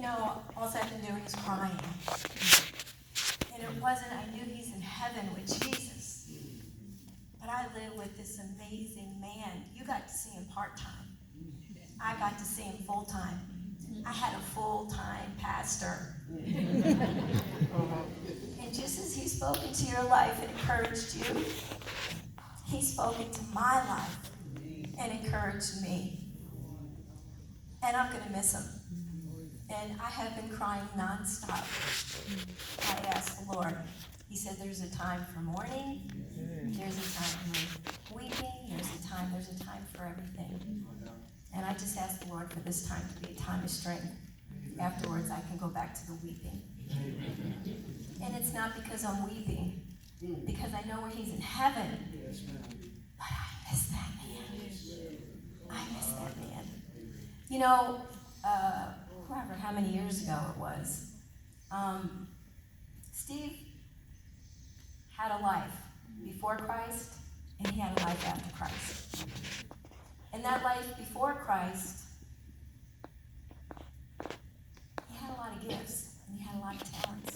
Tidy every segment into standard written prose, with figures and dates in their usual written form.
all I've been doing is crying. And it wasn't, I knew he's in heaven with Jesus. But I live with this amazing man. You got to see him part-time. I got to see him full-time. I had a full-time pastor. And just as he spoke into your life and encouraged you, he spoke into my life and encouraged me. And I'm going to miss him. And I have been crying nonstop. I asked the Lord. He said there's a time for mourning, there's a time for weeping, there's a time for everything. And I just asked the Lord for this time to be a time of strength. Afterwards, I can go back to the weeping. And it's not because I'm weeping, because I know where he's in heaven. But I miss that man. I miss that man. How many years ago it was, Steve had a life before Christ, and he had a life after Christ. And that life before Christ, he had a lot of gifts, and he had a lot of talents.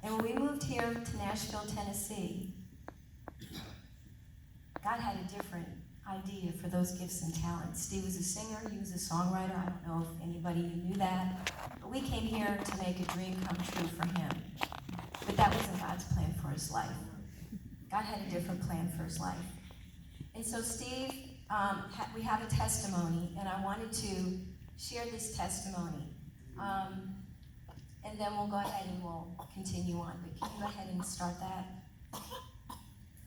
And when we moved here to Nashville, Tennessee, God had a different idea for those gifts and talents. Steve was a singer, he was a songwriter. I don't know if anybody knew that. But we came here to make a dream come true for him. But that wasn't God's plan for his life. God had a different plan for his life. And so Steve, we have a testimony, and I wanted to share this testimony. And then we'll go ahead and we'll continue on. But can you go ahead and start that?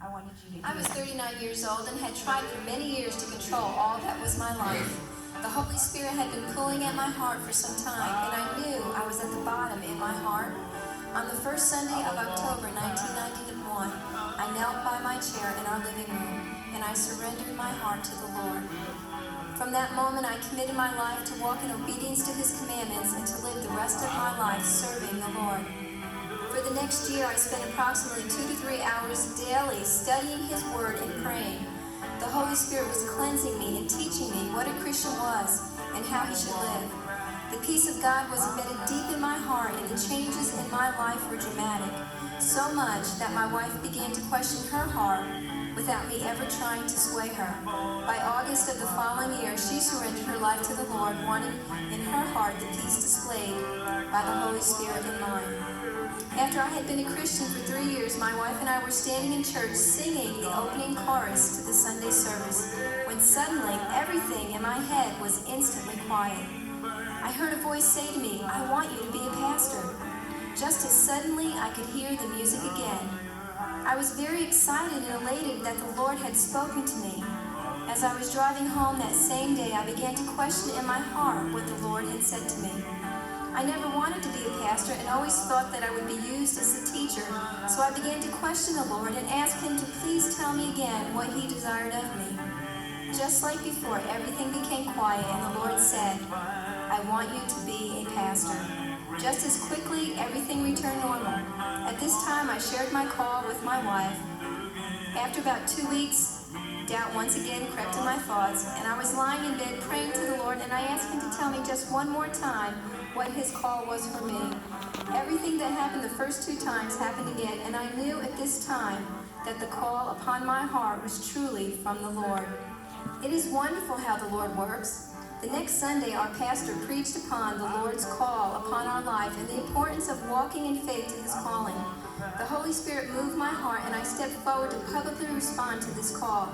I was 39 years old and had tried for many years to control all that was my life. The Holy Spirit had been pulling at my heart for some time, and I knew I was at the bottom in my heart. On the first Sunday of October 1991, I knelt by my chair in our living room, and I surrendered my heart to the Lord. From that moment, I committed my life to walk in obedience to his commandments and to live the rest of my life serving the Lord. For the next year, I spent approximately 2 to 3 hours daily studying his word and praying. The Holy Spirit was cleansing me and teaching me what a Christian was and how he should live. The peace of God was embedded deep in my heart, and the changes in my life were dramatic, so much that my wife began to question her heart without me ever trying to sway her. By August of the following year, she surrendered her life to the Lord, wanting in her heart the peace displayed by the Holy Spirit in mine. After I had been a Christian for 3 years, my wife and I were standing in church singing the opening chorus to the Sunday service, when suddenly everything in my head was instantly quiet. I heard a voice say to me, "I want you to be a pastor." Just as suddenly, I could hear the music again. I was very excited and elated that the Lord had spoken to me. As I was driving home that same day, I began to question in my heart what the Lord had said to me. I never wanted to be a pastor and always thought that I would be used as a teacher, so I began to question the Lord and ask him to please tell me again what he desired of me. Just like before, everything became quiet, and the Lord said, "I want you to be a pastor." Just as quickly, everything returned normal. At this time, I shared my call with my wife. After about 2 weeks, doubt once again crept in my thoughts, and I was lying in bed praying to the Lord, and I asked him to tell me just one more time what his call was for me. Everything that happened the first 2 times happened again, and I knew at this time that the call upon my heart was truly from the Lord. It is wonderful how the Lord works. The next Sunday, our pastor preached upon the Lord's call upon our life and the importance of walking in faith to his calling. The Holy Spirit moved my heart, and I stepped forward to publicly respond to this call.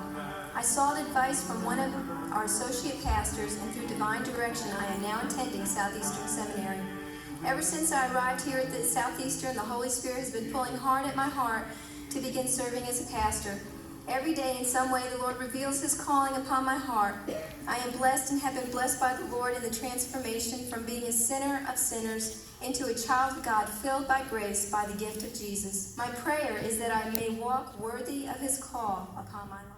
I sought advice from one of our associate pastors, and through divine direction, I am now attending Southeastern Seminary. Ever since I arrived here at the Southeastern, the Holy Spirit has been pulling hard at my heart to begin serving as a pastor. Every day, in some way, the Lord reveals his calling upon my heart. I am blessed and have been blessed by the Lord in the transformation from being a sinner of sinners into a child of God filled by grace by the gift of Jesus. My prayer is that I may walk worthy of his call upon my life.